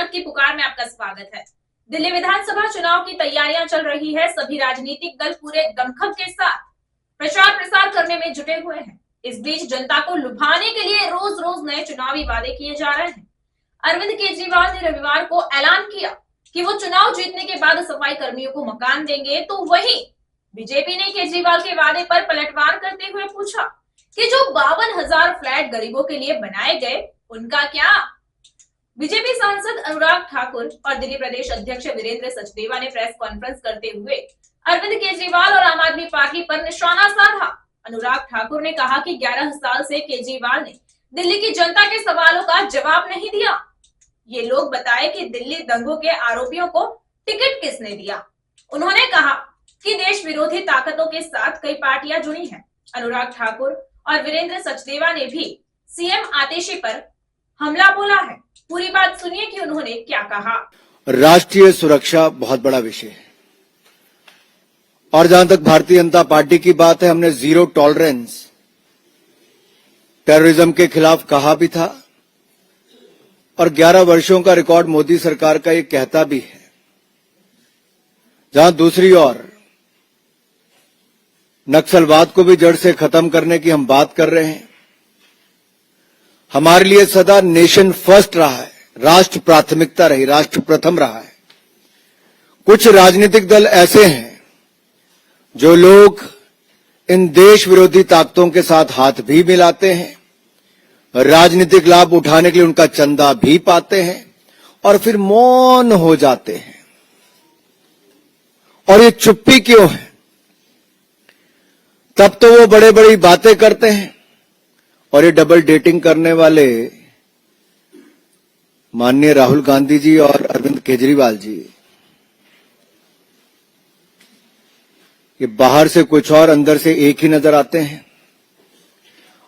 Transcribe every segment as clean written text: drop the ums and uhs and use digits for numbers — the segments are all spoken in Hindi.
मत की पुकार में आपका स्वागत है। दिल्ली विधानसभा चुनाव की तैयारियां चल रही है। सभी राजनीतिक दल पूरे दमखम के साथ प्रचार प्रसार करने में जुटे हुए हैं। इस बीच जनता को लुभाने के लिए रोज रोज नए चुनावी वादे किए जा रहे हैं। अरविंद केजरीवाल ने रविवार को ऐलान किया कि वो चुनाव जीतने के बाद सफाई कर्मियों को मकान देंगे, तो वहीं बीजेपी ने केजरीवाल के वादे पर पलटवार करते हुए पूछा कि जो 52,000 फ्लैट गरीबों के लिए बनाए गए उनका क्या। बीजेपी सांसद अनुराग ठाकुर और दिल्ली प्रदेश अध्यक्ष वीरेंद्र सचदेवा ने प्रेस कॉन्फ्रेंस करते हुए अरविंद केजरीवाल और आम आदमी पार्टी पर निशाना साधा। अनुराग ठाकुर ने कहा कि 11 साल से केजरीवाल ने दिल्ली की जनता के सवालों का जवाब नहीं दिया। ये लोग बताए कि दिल्ली दंगों के आरोपियों को टिकट किसने दिया। उन्होंने कहा कि देश विरोधी ताकतों के साथ कई पार्टियां जुड़ी हैं। अनुराग ठाकुर और वीरेंद्र सचदेवा ने भी सीएम आतिशी पर हमला बोला है। पूरी बात सुनिए कि उन्होंने क्या कहा। राष्ट्रीय सुरक्षा बहुत बड़ा विषय है और जहां तक भारतीय जनता पार्टी की बात है, हमने जीरो टॉलरेंस टेररिज्म के खिलाफ कहा भी था और 11 वर्षों का रिकॉर्ड मोदी सरकार का ये कहता भी है। जहां दूसरी ओर नक्सलवाद को भी जड़ से खत्म करने की हम बात कर रहे हैं। हमारे लिए सदा नेशन फर्स्ट रहा है, राष्ट्र प्राथमिकता रही, राष्ट्र प्रथम रहा है। कुछ राजनीतिक दल ऐसे हैं जो लोग इन देश विरोधी ताकतों के साथ हाथ भी मिलाते हैं, राजनीतिक लाभ उठाने के लिए उनका चंदा भी पाते हैं और फिर मौन हो जाते हैं। और ये चुप्पी क्यों है? तब तो वो बड़े बड़ी बातें करते हैं और ये डबल डेटिंग करने वाले माननीय राहुल गांधी जी और अरविंद केजरीवाल जी, ये बाहर से कुछ और अंदर से एक ही नजर आते हैं।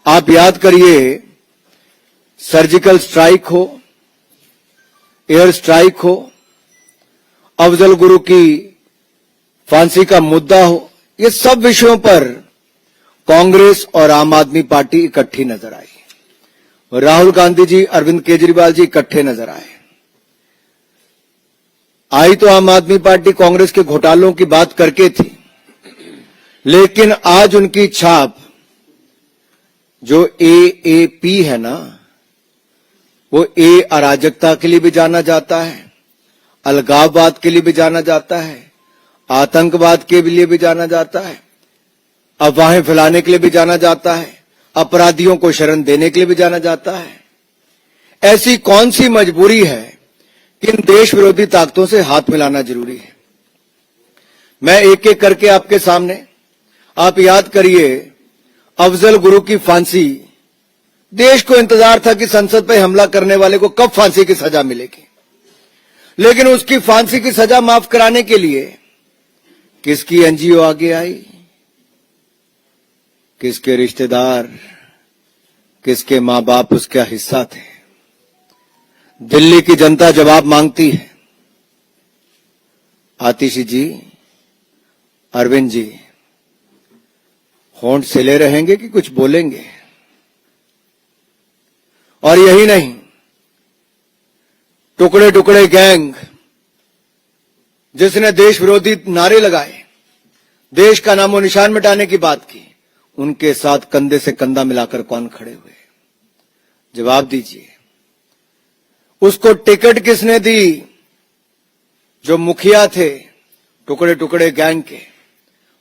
आप याद करिए, सर्जिकल स्ट्राइक हो, एयर स्ट्राइक हो, अफजल गुरु की फांसी का मुद्दा हो, ये सब विषयों पर कांग्रेस और आम आदमी पार्टी इकट्ठी नजर आई। राहुल गांधी जी, अरविंद केजरीवाल जी इकट्ठे नजर आए। आई तो आम आदमी पार्टी कांग्रेस के घोटालों की बात करके थी, लेकिन आज उनकी छाप जो एएपी है ना, वो ए अराजकता के लिए भी जाना जाता है, अलगाववाद के लिए भी जाना जाता है, आतंकवाद के लिए भी जाना जाता है, अफवाहें फैलाने के लिए भी जाना जाता है, अपराधियों को शरण देने के लिए भी जाना जाता है। ऐसी कौन सी मजबूरी है कि इन देश विरोधी ताकतों से हाथ मिलाना जरूरी है? मैं एक एक करके आपके सामने, आप याद करिए, अफजल गुरु की फांसी, देश को इंतजार था कि संसद पर हमला करने वाले को कब फांसी की सजा मिलेगी, लेकिन उसकी फांसी की सजा माफ कराने के लिए किसकी एनजीओ आगे आई, किसके रिश्तेदार, किसके मां बाप उसका हिस्सा थे। दिल्ली की जनता जवाब मांगती है। आतिशी जी, अरविंद जी, होंठ सिले रहेंगे कि कुछ बोलेंगे? और यही नहीं, टुकड़े टुकड़े गैंग जिसने देश विरोधी नारे लगाए, देश का नामो निशान मिटाने की बात की, उनके साथ कंधे से कंधा मिलाकर कौन खड़े हुए? जवाब दीजिए। उसको टिकट किसने दी? जो मुखिया थे टुकड़े टुकड़े गैंग के,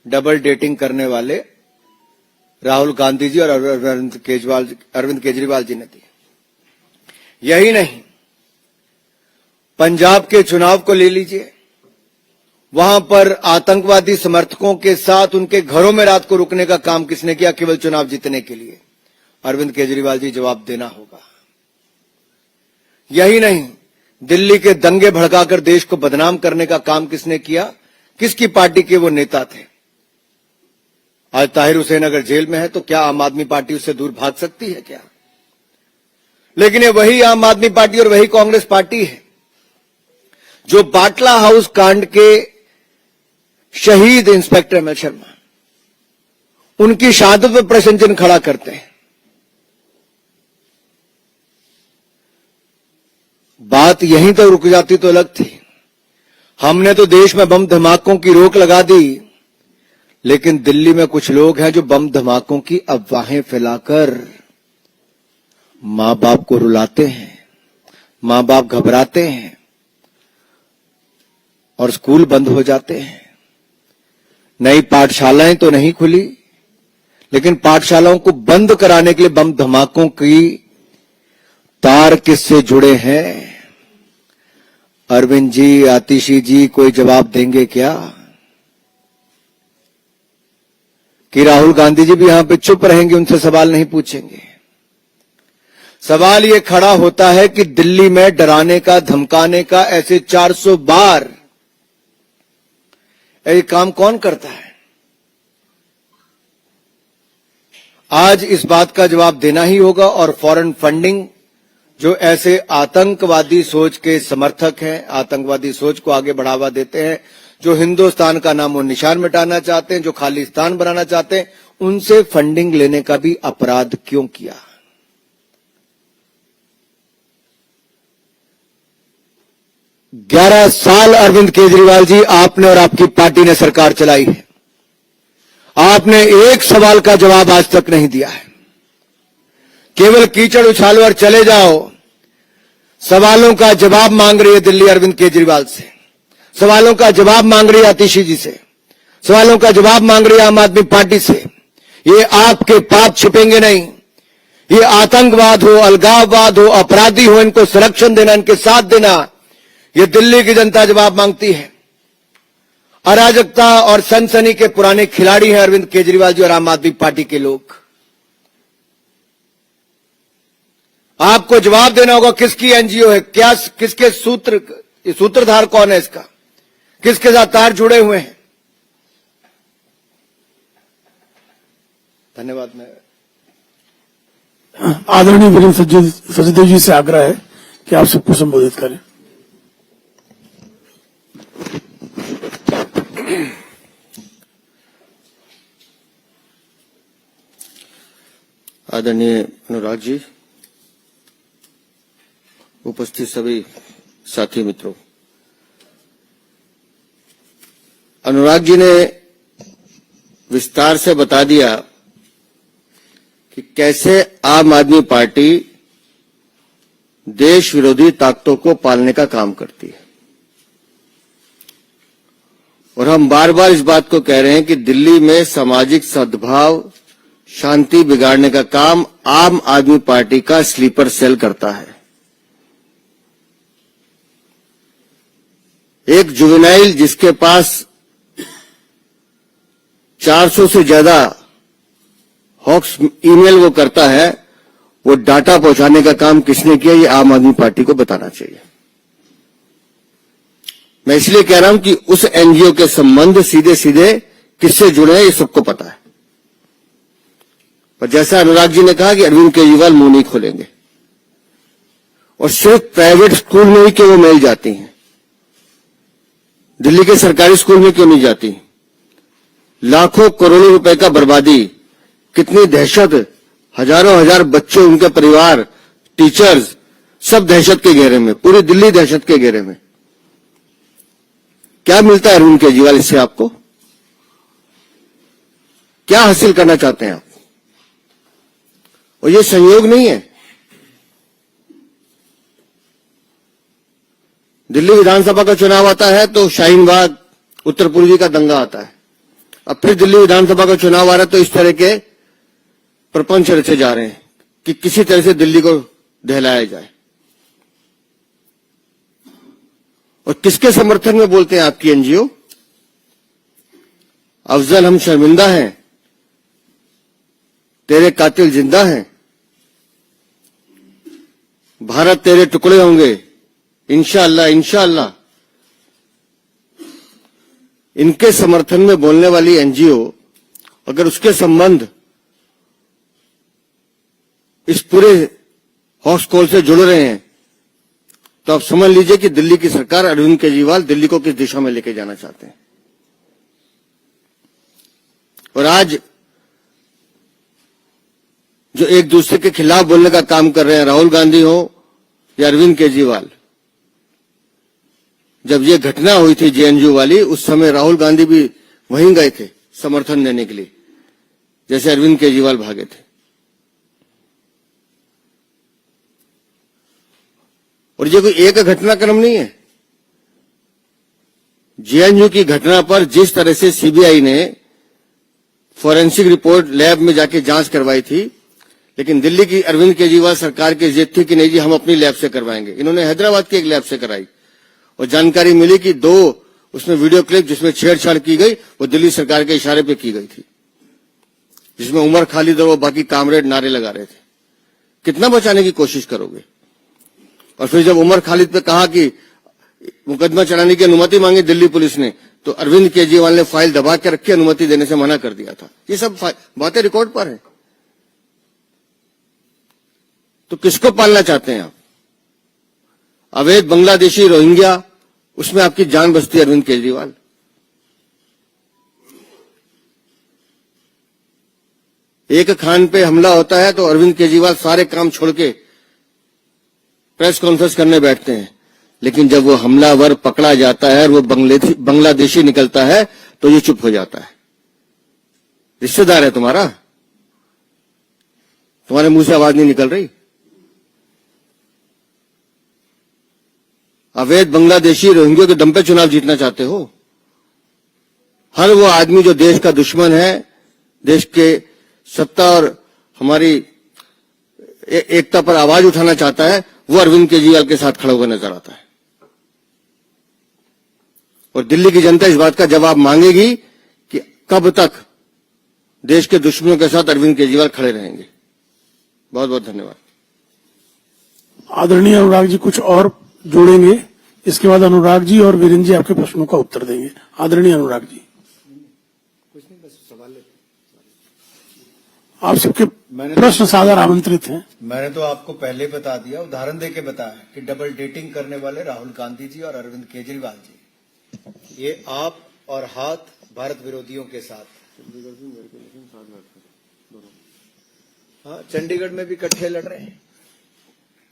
डबल डेटिंग करने वाले राहुल गांधी जी और अरविंद केजरीवाल जी ने दी। यही नहीं, पंजाब के चुनाव को ले लीजिए, वहां पर आतंकवादी समर्थकों के साथ उनके घरों में रात को रुकने का काम किसने किया केवल चुनाव जीतने के लिए? अरविंद केजरीवाल जी, जवाब देना होगा। यही नहीं, दिल्ली के दंगे भड़काकर देश को बदनाम करने का काम किसने किया? किसकी पार्टी के वो नेता थे? आज ताहिर हुसैन अगर जेल में है तो क्या आम आदमी पार्टी उससे दूर भाग सकती है क्या? लेकिन ये वही आम आदमी पार्टी और वही कांग्रेस पार्टी है जो बाटला हाउस कांड के शहीद इंस्पेक्टर अमर शर्मा, उनकी शहादत पर प्रश्न चिन्ह खड़ा करते हैं। बात यहीं तक रुक जाती तो अलग थी। हमने तो देश में बम धमाकों की रोक लगा दी, लेकिन दिल्ली में कुछ लोग हैं जो बम धमाकों की अफवाहें फैलाकर मां बाप को रुलाते हैं, मां बाप घबराते हैं और स्कूल बंद हो जाते हैं। नई पाठशालाएं तो नहीं खुली, लेकिन पाठशालाओं को बंद कराने के लिए बम धमाकों की तार किससे जुड़े हैं? अरविंद जी, आतिशी जी कोई जवाब देंगे क्या? कि राहुल गांधी जी भी यहां पे चुप रहेंगे, उनसे सवाल नहीं पूछेंगे? सवाल ये खड़ा होता है कि दिल्ली में डराने का, धमकाने का ऐसे 400 बार ये काम कौन करता है? आज इस बात का जवाब देना ही होगा। और फॉरेन फंडिंग, जो ऐसे आतंकवादी सोच के समर्थक हैं, आतंकवादी सोच को आगे बढ़ावा देते हैं, जो हिंदुस्तान का नामो निशान मिटाना चाहते हैं, जो खालिस्तान बनाना चाहते हैं, उनसे फंडिंग लेने का भी अपराध क्यों किया? ग्यारह साल अरविंद केजरीवाल जी आपने और आपकी पार्टी ने सरकार चलाई है। आपने एक सवाल का जवाब आज तक नहीं दिया है। केवल कीचड़ उछालो और चले जाओ। सवालों का जवाब मांग रही है दिल्ली अरविंद केजरीवाल से, सवालों का जवाब मांग रही है आतिशी जी से, सवालों का जवाब मांग रही है आम आदमी पार्टी से। ये आपके पाप छिपेंगे नहीं। ये आतंकवाद हो, अलगाववाद हो, अपराधी हो, इनको संरक्षण देना, इनके साथ देना, ये दिल्ली की जनता जवाब मांगती है। अराजकता और सनसनी के पुराने खिलाड़ी हैं अरविंद केजरीवाल जी और आम आदमी पार्टी के लोग। आपको जवाब देना होगा किसकी एनजीओ है, क्या, किसके सूत्रधार कौन है इसका, किसके साथ तार जुड़े हुए हैं। धन्यवाद। मैं आदरणीय वीरेंद्र सचदेव जी से आग्रह है कि आप सबको संबोधित करें। आदरणीय अनुराग जी, उपस्थित सभी साथी मित्रों, अनुराग जी ने विस्तार से बता दिया कि कैसे आम आदमी पार्टी देश विरोधी ताकतों को पालने का काम करती है। और हम बार बार इस बात को कह रहे हैं कि दिल्ली में सामाजिक सद्भाव, शांति बिगाड़ने का काम आम आदमी पार्टी का स्लीपर सेल करता है। एक जुवेनाइल जिसके पास 400 से ज्यादा हॉक्स ईमेल वो करता है, वो डाटा पहुंचाने का काम किसने किया, ये आम आदमी पार्टी को बताना चाहिए। मैं इसलिए कह रहा हूं कि उस एनजीओ के संबंध सीधे सीधे किससे जुड़े हैं, ये सबको पता है। पर जैसा अनुराग जी ने कहा कि अरविंद केजरीवाल मुंह नहीं खोलेंगे, और सिर्फ प्राइवेट स्कूल में ही क्यों वो मेल जाती हैं, दिल्ली के सरकारी स्कूल में क्यों नहीं जाती? लाखों करोड़ों रुपए का बर्बादी, कितनी दहशत, हजारों हजार बच्चे, उनके परिवार, टीचर्स, सब दहशत के घेरे में, पूरी दिल्ली दहशत के घेरे में। क्या मिलता है अरविंद केजरीवाल इससे? आपको क्या हासिल करना चाहते हैं आप? और ये संयोग नहीं है। दिल्ली विधानसभा का चुनाव आता है तो शाहीन बाग, उत्तर पूर्वी का दंगा आता है। अब फिर दिल्ली विधानसभा का चुनाव आ रहा है तो इस तरह के प्रपंच रचे जा रहे हैं कि किसी तरह से दिल्ली को दहलाया जाए। और किसके समर्थन में बोलते हैं आपकी एनजीओ? अफजल हम शर्मिंदा हैं, तेरे कातिल जिंदा हैं, भारत तेरे टुकड़े होंगे, इंशाअल्लाह इंशाअल्लाह। इनके समर्थन में बोलने वाली एनजीओ अगर उसके संबंध इस पूरे हॉक्स कॉल से जुड़ रहे हैं तो आप समझ लीजिए कि दिल्ली की सरकार, अरविंद केजरीवाल दिल्ली को किस दिशा में लेके जाना चाहते हैं। और आज जो एक दूसरे के खिलाफ बोलने का काम कर रहे हैं, राहुल गांधी हो या अरविंद केजरीवाल, जब ये घटना हुई थी जेएनयू वाली, उस समय राहुल गांधी भी वहीं गए थे समर्थन देने के लिए, जैसे अरविंद केजरीवाल भागे थे। और ये कोई एक घटनाक्रम नहीं है। जेएनयू की घटना पर जिस तरह से सीबीआई ने फॉरेंसिक रिपोर्ट लैब में जाके जांच करवाई थी, लेकिन दिल्ली की अरविंद केजरीवाल सरकार की जिद थी कि नहीं जी हम अपनी लैब से करवाएंगे। इन्होंने हैदराबाद की एक लैब से कराई और जानकारी मिली कि 2 उसमें वीडियो क्लिप जिसमें छेड़छाड़ की गई वो दिल्ली सरकार के इशारे पे की गई थी, जिसमें उमर खालिद और वो बाकी कामरेड नारे लगा रहे थे। कितना बचाने की कोशिश करोगे? और फिर जब उमर खालिद पे कहा कि मुकदमा चलाने की अनुमति मांगी दिल्ली पुलिस ने, तो अरविंद केजरीवाल ने फाइल दबा के रखी, अनुमति देने से मना कर दिया था। ये सब बातें रिकॉर्ड पर है। तो किसको पालना चाहते हैं आप? अवैध बांग्लादेशी रोहिंग्या, उसमें आपकी जान बचती है अरविंद केजरीवाल। एक खान पे हमला होता है तो अरविंद केजरीवाल सारे काम छोड़ के प्रेस कॉन्फ्रेंस करने बैठते हैं, लेकिन जब वो हमलावर पकड़ा जाता है और वो बांग्लादेशी निकलता है तो ये चुप हो जाता है। रिश्तेदार है तुम्हारा, तुम्हारे मुंह से आवाज नहीं निकल रही। अवैध बांग्लादेशी रोहिंग्या के दम पे चुनाव जीतना चाहते हो? हर वो आदमी जो देश का दुश्मन है, देश के सत्ता और हमारी एकता पर आवाज उठाना चाहता है, वो अरविंद केजरीवाल के साथ खड़ा हुआ नजर आता है। और दिल्ली की जनता इस बात का जवाब मांगेगी कि कब तक देश के दुश्मनों के साथ अरविंद केजरीवाल खड़े रहेंगे। बहुत बहुत धन्यवाद। आदरणीय अनुराग जी कुछ और जोड़ेंगे, इसके बाद अनुराग जी और वीरेंद्र जी आपके प्रश्नों का उत्तर देंगे। आदरणीय अनुराग जी, कुछ नहीं, बस सवाल है। आप सबके प्रश्न सादर आमंत्रित हैं। मैंने तो आपको पहले बता दिया, उदाहरण देके बताया कि डबल डेटिंग करने वाले राहुल गांधी जी और अरविंद केजरीवाल जी, ये आप और हाथ भारत विरोधियों के साथ। हाँ, चंडीगढ़ में भी इकट्ठे लड़ रहे हैं।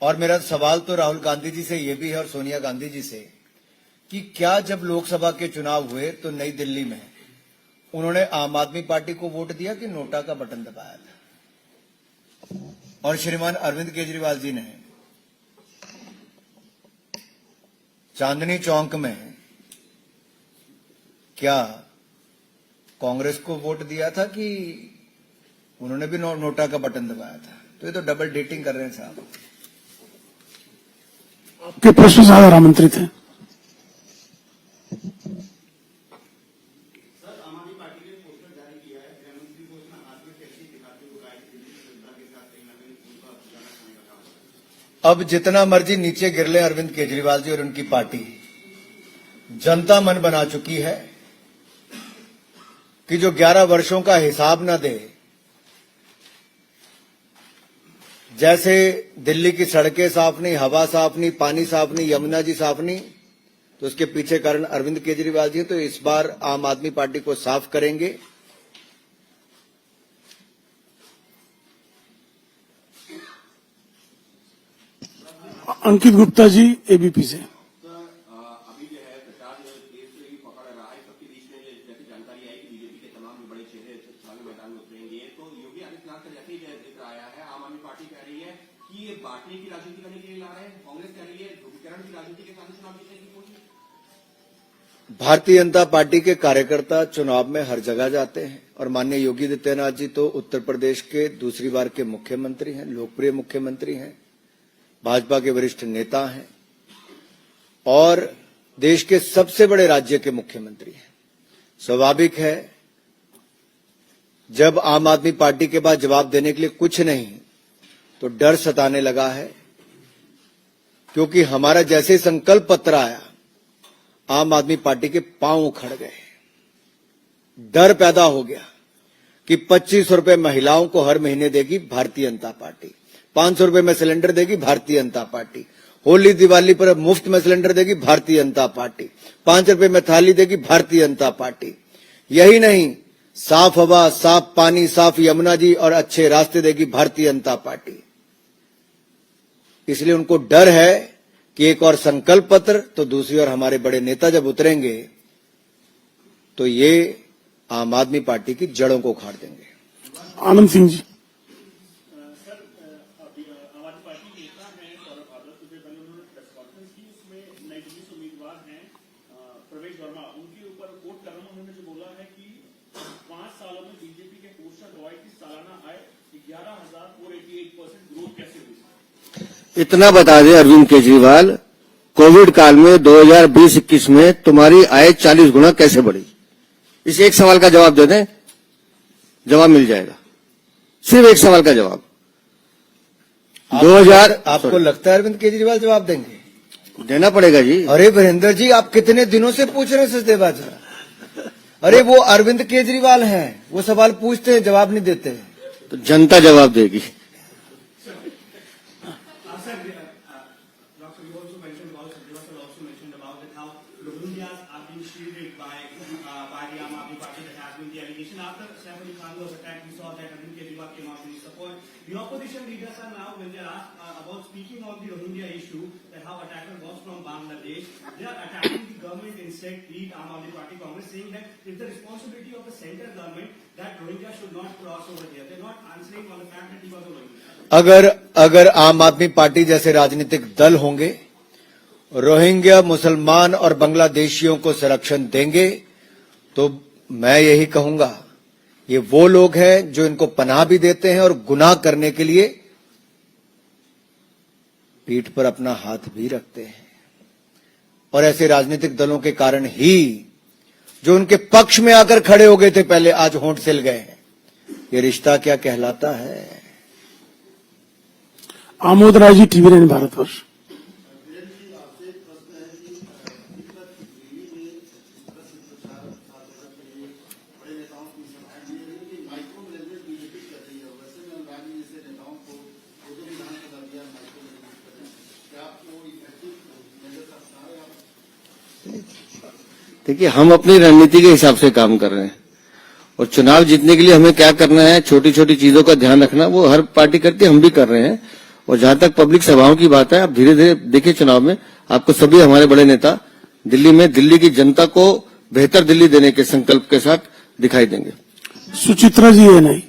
और मेरा सवाल तो राहुल गांधी जी से ये भी है और सोनिया गांधी जी से कि क्या जब लोकसभा के चुनाव हुए तो नई दिल्ली में उन्होंने आम आदमी पार्टी को वोट दिया कि नोटा का बटन दबाया था? और श्रीमान अरविंद केजरीवाल जी ने चांदनी चौक में क्या कांग्रेस को वोट दिया था कि उन्होंने भी नोटा का बटन दबाया था? तो ये तो डबल डेटिंग कर रहे हैं साहब। आपके प्रश्न सादर आमंत्रित हैं। अब जितना मर्जी नीचे गिर ले अरविंद केजरीवाल जी और उनकी पार्टी, जनता मन बना चुकी है कि जो 11 वर्षों का हिसाब न दे, जैसे दिल्ली की सड़कें साफ नहीं, हवा साफ नहीं, पानी साफ नहीं, यमुना जी साफ नहीं, तो उसके पीछे कारण अरविंद केजरीवाल जी। तो इस बार आम आदमी पार्टी को साफ करेंगे। अंकित गुप्ता जी एबीपी से। अभी जो है प्रचार देश से ही पकड़ रहा है, सबके बीच में जैसे जानकारी आई कि बीजेपी के तमाम बड़े चेहरे चुनावी मैदान में उतरेंगे, तो योगी आदित्यनाथ का जैसे ही जिक्र आया है, आम आदमी पार्टी कह रही है कि ये बांटने की राजनीति करने के लिए ला रहे हैं, कांग्रेस कह रही है ध्रुवीकरण की राजनीति के साथ चुनाव जीतने की कोशिश। भारतीय जनता पार्टी के कार्यकर्ता चुनाव में हर जगह जाते हैं और माननीय योगी आदित्यनाथ जी तो उत्तर प्रदेश के दूसरी बार के मुख्यमंत्री हैं, लोकप्रिय मुख्यमंत्री हैं, भाजपा के वरिष्ठ नेता हैं और देश के सबसे बड़े राज्य के मुख्यमंत्री हैं। स्वाभाविक है जब आम आदमी पार्टी के पास जवाब देने के लिए कुछ नहीं तो डर सताने लगा है, क्योंकि हमारा जैसे संकल्प पत्र आया आम आदमी पार्टी के पांव उखड़ गए। डर पैदा हो गया कि 2500 रुपए महिलाओं को हर महीने देगी भारतीय जनता पार्टी, 500 रुपए में सिलेंडर देगी भारतीय जनता पार्टी, होली दिवाली पर मुफ्त में सिलेंडर देगी भारतीय जनता पार्टी, 5 रुपए में थाली देगी भारतीय जनता पार्टी। यही नहीं, साफ हवा, साफ पानी, साफ यमुना जी और अच्छे रास्ते देगी भारतीय जनता पार्टी। इसलिए उनको डर है कि एक और संकल्प पत्र तो दूसरी ओर हमारे बड़े नेता जब उतरेंगे तो ये आम आदमी पार्टी की जड़ों को उखाड़ देंगे। आनंद सिंह जी। प्रवेश वर्मा उनके ऊपर कोर्ट कर रहा हूं, उन्होंने जो बोला है कि 5 सालों में बीजेपी के पोस्टर दवाई की सालाना आय 11,488% ग्रोथ कैसे हुई? इतना बता दे अरविंद केजरीवाल, कोविड काल में 2020-21 में तुम्हारी आय 40 गुना कैसे बढ़ी? इस एक सवाल का जवाब दे दें, जवाब मिल जाएगा। सिर्फ एक सवाल का जवाब। 2000 आपको लगता है अरविंद केजरीवाल जवाब देंगे? देना पड़ेगा जी। अरे वीरेंद्र जी, आप कितने दिनों से पूछ रहे हैं सचदेवा जी? अरे वो अरविंद केजरीवाल हैं, वो सवाल पूछते हैं, जवाब नहीं देते हैं। तो जनता जवाब देगी। The opposition leaders are now, when they are asked about speaking on the Rohingya issue, that how attacker was from Bangladesh, they are attacking the government instead, be it Aam Aadmi Party Congress, saying that it's the responsibility of the central government that Rohingya should not cross over here. They're not answering on the fact that he was a Rohingya. अगर आम आदमी पार्टी जैसे राजनीतिक दल होंगे, रोहिंग्या मुसलमान और बांग्लादेशियों को संरक्षण देंगे, तो मैं यही कहूंगा, ये वो लोग हैं जो इनको पनाह भी देते हैं और गुनाह करने के लिए पीठ पर अपना हाथ भी रखते हैं। और ऐसे राजनीतिक दलों के कारण ही जो उनके पक्ष में आकर खड़े हो गए थे पहले, आज होंठ सिल गए हैं। ये रिश्ता क्या कहलाता है? आमोद राय जी, टीवी 9 भारतवर्ष। देखिए, हम अपनी रणनीति के हिसाब से काम कर रहे हैं और चुनाव जीतने के लिए हमें क्या करना है, छोटी छोटी चीजों का ध्यान रखना, वो हर पार्टी करती है, हम भी कर रहे हैं। और जहां तक पब्लिक सभाओं की बात है, आप धीरे धीरे देखिए, चुनाव में आपको सभी हमारे बड़े नेता दिल्ली में दिल्ली की जनता को बेहतर दिल्ली देने के संकल्प के साथ दिखाई देंगे। सुचित्रा जी है नहीं।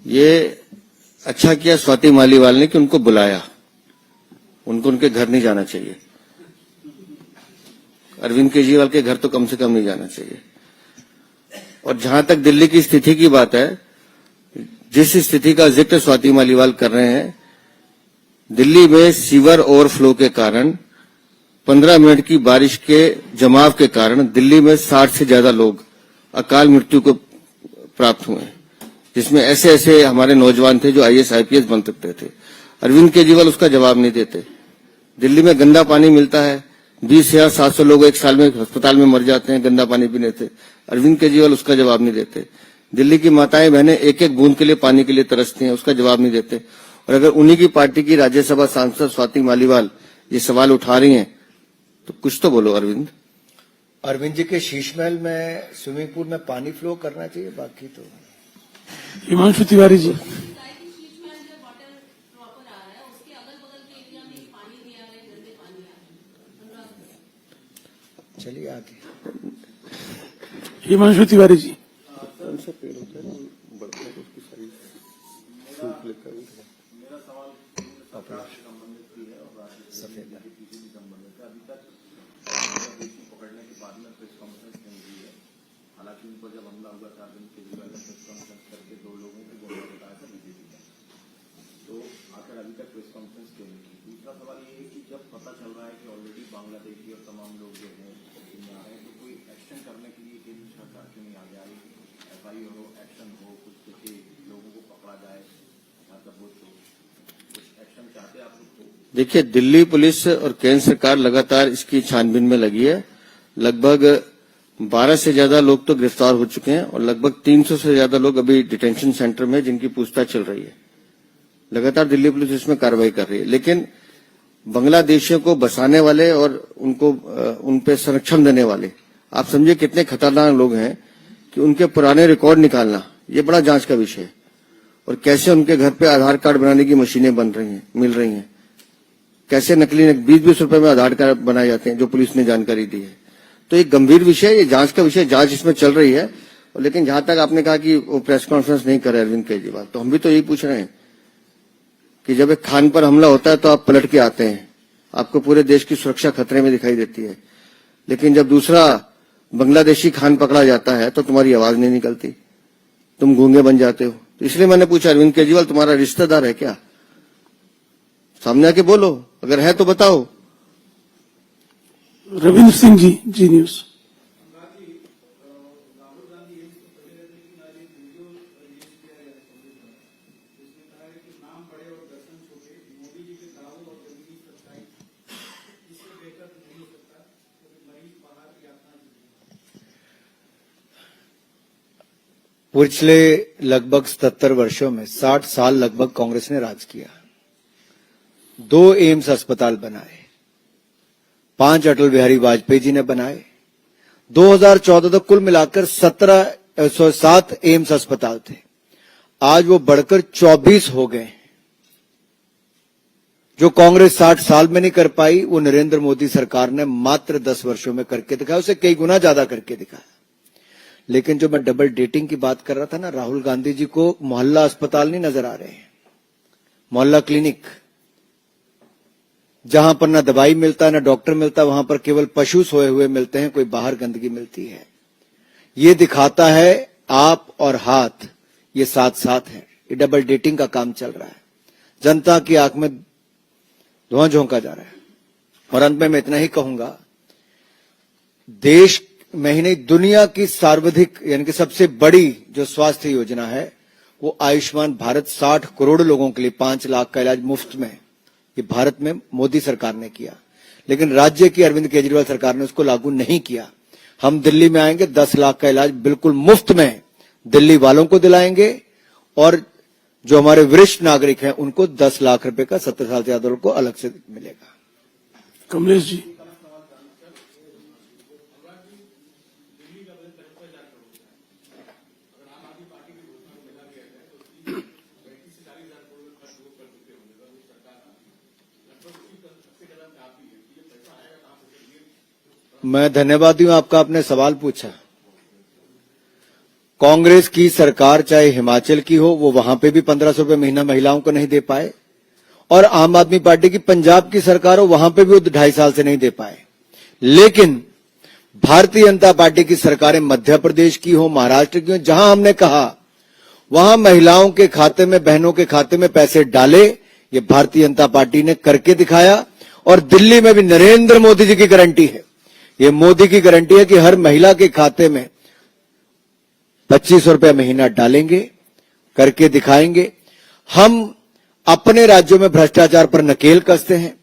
ये अच्छा किया स्वाति मालीवाल ने कि उनको बुलाया, उनको उनके घर नहीं जाना चाहिए। अरविंद केजरीवाल के घर तो कम से कम नहीं जाना चाहिए। और जहां तक दिल्ली की स्थिति की बात है, जिस स्थिति का जिक्र स्वाति मालीवाल कर रहे हैं, दिल्ली में सीवर ओवरफ्लो के कारण 15 मिनट की बारिश के जमाव के कारण दिल्ली में 60 से ज्यादा लोग अकाल मृत्यु को प्राप्त हुए, जिसमें ऐसे ऐसे हमारे नौजवान थे जो IAS IPS बन सकते थे। अरविंद केजरीवाल उसका जवाब नहीं देते। दिल्ली में गंदा पानी मिलता है, 20,700 लोग एक साल में अस्पताल में मर जाते हैं गंदा पानी पीने से। अरविंद केजरीवाल उसका जवाब नहीं देते। दिल्ली की माताएं बहनें एक एक बूंद के लिए पानी के लिए तरसती हैं, उसका जवाब नहीं देते। और अगर उन्हीं की पार्टी की राज्यसभा सांसद स्वाति मालीवाल ये सवाल उठा रही हैं, तो कुछ तो बोलो अरविंद। अरविंद जी के शीश महल में स्विमिंग पूल में पानी फ्लो करना चाहिए, बाकी तो। हिमांशु तिवारी जी। चलिए आगे। हिमांशु तिवारी जी। हालांकि उन पर जब हमला हुआ था, अरविंद केजरीवाल ने प्रेस कॉन्फ्रेंस करके 2 लोगों को बोलना बताया था बीजेपी ने, तो आखिर अभी तक प्रेस कॉन्फ्रेंस क्यों नहीं की? दूसरा सवाल ये है कि जब पता चल रहा है कि ऑलरेडी बांग्लादेशी और तमाम लोग जो हैं आ रहे हैं, तो कोई एक्शन करने के लिए केंद्र सरकार क्यों नहीं आगे आई? FIR हो, एक्शन हो, कुछ देखिए लोगों को पकड़ा जाए, कुछ एक्शन चाहते आप लोग? देखिए, दिल्ली पुलिस और केंद्र सरकार लगातार इसकी छानबीन में लगी है, लगभग 12 से ज्यादा लोग तो गिरफ्तार हो चुके हैं और लगभग 300 से ज्यादा लोग अभी डिटेंशन सेंटर में, जिनकी पूछताछ चल रही है। लगातार दिल्ली पुलिस इसमें कार्रवाई कर रही है, लेकिन बांग्लादेशियों को बसाने वाले और उनको उन पे संरक्षण देने वाले, आप समझिए कितने खतरनाक लोग हैं कि उनके पुराने रिकॉर्ड निकालना ये बड़ा जांच का विषय है। और कैसे उनके घर पे आधार कार्ड बनाने की मशीनें बन रही हैं, मिल रही हैं, कैसे नकली 20-20 रुपए में आधार कार्ड बनाए जाते हैं, जो पुलिस ने जानकारी दी है। तो एक गंभीर विषय, ये जांच का विषय, जांच इसमें चल रही है। लेकिन जहां तक आपने कहा कि वो प्रेस कॉन्फ्रेंस नहीं कर रहे अरविंद केजरीवाल, तो हम भी तो यही पूछ रहे हैं कि जब एक खान पर हमला होता है तो आप पलट के आते हैं, आपको पूरे देश की सुरक्षा खतरे में दिखाई देती है, लेकिन जब दूसरा बांग्लादेशी खान पकड़ा जाता है तो तुम्हारी आवाज नहीं निकलती, तुम गूंगे बन जाते हो। तो इसलिए मैंने पूछा, अरविंद केजरीवाल तुम्हारा रिश्तेदार है क्या? सामने आके बोलो, अगर है तो बताओ। रविंद्र सिंह जी, जी न्यूज। पिछले लगभग 77 वर्षों में 60 साल लगभग कांग्रेस ने राज किया। 2 एम्स अस्पताल बनाए, 5 अटल बिहारी वाजपेयी जी ने बनाए। 2014 तक कुल मिलाकर 7 एम्स अस्पताल थे, आज वो बढ़कर 24 हो गए। जो कांग्रेस 60 साल में नहीं कर पाई, वो नरेंद्र मोदी सरकार ने मात्र 10 वर्षों में करके दिखाया, उसे कई गुना ज्यादा करके दिखाया। लेकिन जो मैं डबल डेटिंग की बात कर रहा था ना, राहुल गांधी जी को मोहल्ला अस्पताल नहीं नजर आ रहे हैं, मोहल्ला क्लिनिक, जहां पर ना दवाई मिलता है ना डॉक्टर मिलता, वहां पर केवल पशु सोए हुए मिलते हैं, कोई बाहर गंदगी मिलती है। ये दिखाता है आप और हाथ ये साथ साथ है। ये डबल डेटिंग का काम चल रहा है, जनता की आंख में धुआं झोंका जा रहा है। और अंत में मैं इतना ही कहूंगा, देश में ही नहीं दुनिया की सर्वाधिक यानी कि सबसे बड़ी जो स्वास्थ्य योजना है वो आयुष्मान भारत, 60 करोड़ लोगों के लिए 5 लाख का इलाज मुफ्त में, ये भारत में मोदी सरकार ने किया। लेकिन राज्य की अरविंद केजरीवाल सरकार ने उसको लागू नहीं किया। हम दिल्ली में आएंगे, 10 लाख का इलाज बिल्कुल मुफ्त में दिल्ली वालों को दिलाएंगे, और जो हमारे वरिष्ठ नागरिक हैं उनको 10 लाख रुपए का 70 साल से ज्यादा को अलग से मिलेगा। कमलेश जी। मैं धन्यवादी हूं आपका, आपने सवाल पूछा। कांग्रेस की सरकार चाहे हिमाचल की हो, वो वहां पे भी 1500 रुपए महीना महिलाओं को नहीं दे पाए, और आम आदमी पार्टी की पंजाब की सरकार हो, वहां पे भी वो 2.5 साल से नहीं दे पाए। लेकिन भारतीय जनता पार्टी की सरकारें मध्य प्रदेश की हो, महाराष्ट्र की हो, जहां हमने कहा वहां महिलाओं के खाते में, बहनों के खाते में पैसे डाले, ये भारतीय जनता पार्टी ने करके दिखाया। और दिल्ली में भी नरेंद्र मोदी जी की गारंटी है, ये मोदी की गारंटी है कि हर महिला के खाते में 2500 रुपए महीना डालेंगे, करके दिखाएंगे। हम अपने राज्यों में भ्रष्टाचार पर नकेल कसते हैं।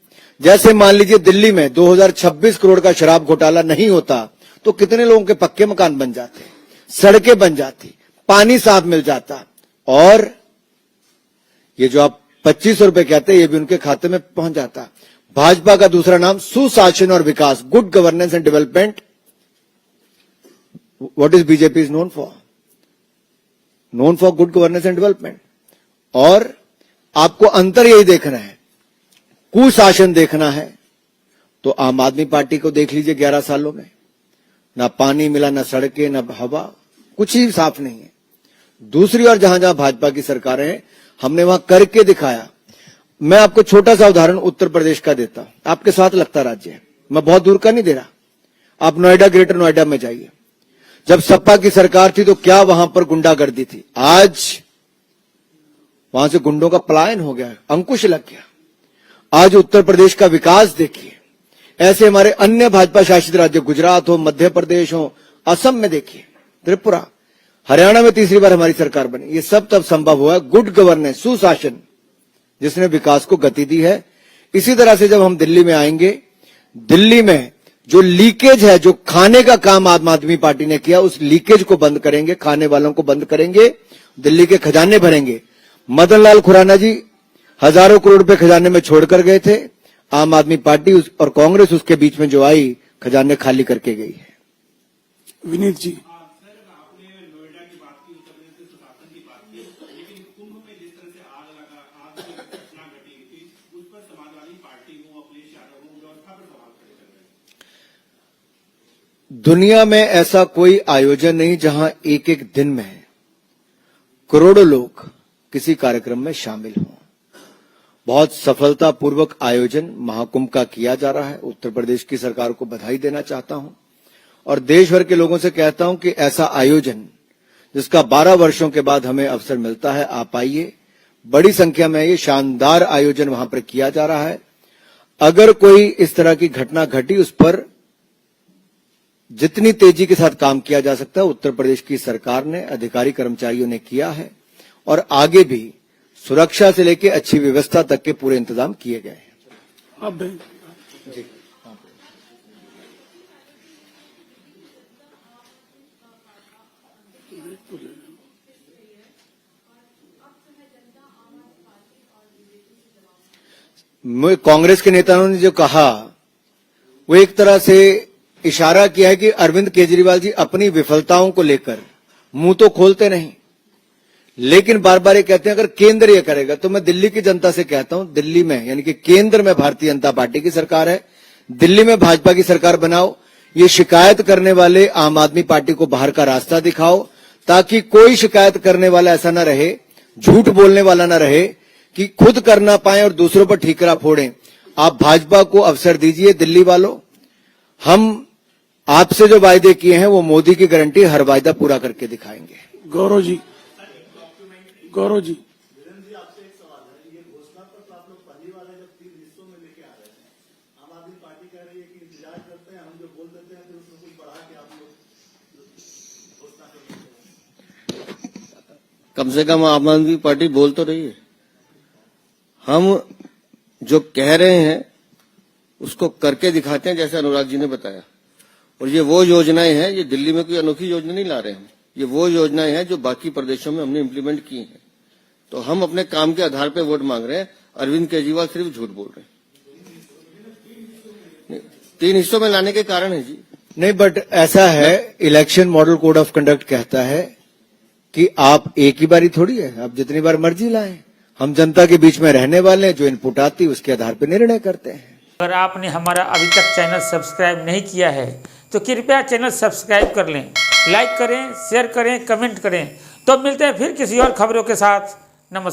जैसे मान लीजिए दिल्ली में 2026 करोड़ का शराब घोटाला नहीं होता तो कितने लोगों के पक्के मकान बन जाते, सड़कें बन जाती, पानी साफ मिल जाता, और ये जो आप 2500 रुपए कहते हैं ये भी उनके खाते में पहुंच जाता। भाजपा का दूसरा नाम सुशासन और विकास, good governance and development. What is BJP is known for good governance and development. और आपको अंतर यही देखना है, कुशासन देखना है तो आम आदमी पार्टी को देख लीजिए। 11 सालों में ना पानी मिला, ना सड़कें, ना हवा, कुछ ही साफ नहीं है। दूसरी ओर जहां जहां भाजपा की सरकारें हैं, हमने वहां करके दिखाया। मैं आपको छोटा सा उदाहरण उत्तर प्रदेश का देता हूं, आपके साथ लगता राज्य है, मैं बहुत दूर का नहीं दे रहा। आप नोएडा, ग्रेटर नोएडा में जाइए, जब सपा की सरकार थी तो क्या वहां पर गुंडागर्दी थी, आज वहां से गुंडों का पलायन हो गया, अंकुश लग गया। आज उत्तर प्रदेश का विकास देखिए, ऐसे हमारे अन्य भाजपा शासित राज्य, गुजरात हो, मध्य प्रदेश हो, असम में देखिए, त्रिपुरा, हरियाणा में तीसरी बार हमारी सरकार बनी। ये सब तब संभव हुआ गुड गवर्नेंस, सुशासन, जिसने विकास को गति दी है। इसी तरह से जब हम दिल्ली में आएंगे, दिल्ली में जो लीकेज है, जो खाने का काम आम आदमी पार्टी ने किया, उस लीकेज को बंद करेंगे, खाने वालों को बंद करेंगे, दिल्ली के खजाने भरेंगे। मदन लाल खुराना जी हजारों करोड़ रुपए खजाने में छोड़कर गए थे, आम आदमी पार्टी और कांग्रेस उसके बीच में जो आई, खजाने खाली करके गई है। विनीत जी, सर, आपने नोएडा की बात की, उत्तर प्रदेश के सुशासन की बात की, लेकिन कुंभ में जिस तरह से आग की घटना घटी थी, उस पर समाजवादी पार्टी हो, अखिलेश यादव हो, व्यवस्था पर सवाल खड़े कर रहे हैं। दुनिया में ऐसा कोई आयोजन नहीं जहां एक एक दिन में करोड़ों लोग किसी कार्यक्रम में शामिल हों। बहुत सफलतापूर्वक आयोजन महाकुंभ का किया जा रहा है। उत्तर प्रदेश की सरकार को बधाई देना चाहता हूं और देश भर के लोगों से कहता हूं कि ऐसा आयोजन जिसका 12 वर्षों के बाद हमें अवसर मिलता है, आप आइए। बड़ी संख्या में ये शानदार आयोजन वहां पर किया जा रहा है। अगर कोई इस तरह की घटना घटी, उस पर जितनी तेजी के साथ काम किया जा सकता है उत्तर प्रदेश की सरकार ने, अधिकारी कर्मचारियों ने किया है और आगे भी सुरक्षा से लेकर अच्छी व्यवस्था तक के पूरे इंतजाम किए गए हैं। आप कांग्रेस के नेताओं ने जो कहा, वो एक तरह से इशारा किया है कि अरविंद केजरीवाल जी अपनी विफलताओं को लेकर मुंह तो खोलते नहीं, लेकिन बार बार ये कहते हैं अगर केंद्र ये करेगा। तो मैं दिल्ली की जनता से कहता हूं, दिल्ली में यानी कि केंद्र में भारतीय जनता पार्टी की सरकार है, दिल्ली में भाजपा की सरकार बनाओ। ये शिकायत करने वाले आम आदमी पार्टी को बाहर का रास्ता दिखाओ, ताकि कोई शिकायत करने वाला ऐसा ना रहे, झूठ बोलने वाला ना रहे कि खुद कर ना पाए और दूसरों पर ठीकरा फोड़ें। आप भाजपा को अवसर दीजिए। दिल्ली वालों, हम आपसे जो वायदे किए हैं वो मोदी की गारंटी, हर वायदा पूरा करके दिखाएंगे। गौरव जी, गौरव जी, आपसे एक सवाल है, ये घोषणा पत्र आप लोग पहली बार जब 3 हिस्सों में लेके आ रहे थे, आम आदमी पार्टी कह रही है कि इंतजार करते हैं, हम जो बोल देते हैं फिर उसमें कुछ बढ़ा के आप लोग घोषणा कर देते हैं। कम से कम आम आदमी पार्टी बोल तो रही है। हम जो कह रहे हैं उसको करके दिखाते हैं, जैसे अनुराग जी ने बताया। और ये वो योजनाएं हैं, ये दिल्ली में कोई अनोखी योजना नहीं ला रहे हैं, ये वो योजनाएं हैं जो बाकी प्रदेशों में हमने इम्प्लीमेंट की हैं। तो हम अपने काम के आधार पर वोट मांग रहे हैं। अरविंद केजरीवाल सिर्फ झूठ बोल रहे हैं। 3 हिस्सों में लाने के कारण है जी। नहीं, बट ऐसा है, election model code of conduct कहता है कि आप एक ही बारी थोड़ी है, आप जितनी बार मर्जी लाएं। हम जनता के बीच में रहने वाले हैं, जो इनपुट आती है उसके आधार पर निर्णय करते हैं। अगर आपने हमारा अभी तक चैनल सब्सक्राइब नहीं किया है तो कृपया चैनल सब्सक्राइब कर लें, लाइक करें, शेयर करें, कमेंट करें। तो मिलते हैं फिर किसी और खबरों के साथ। नमस्कार।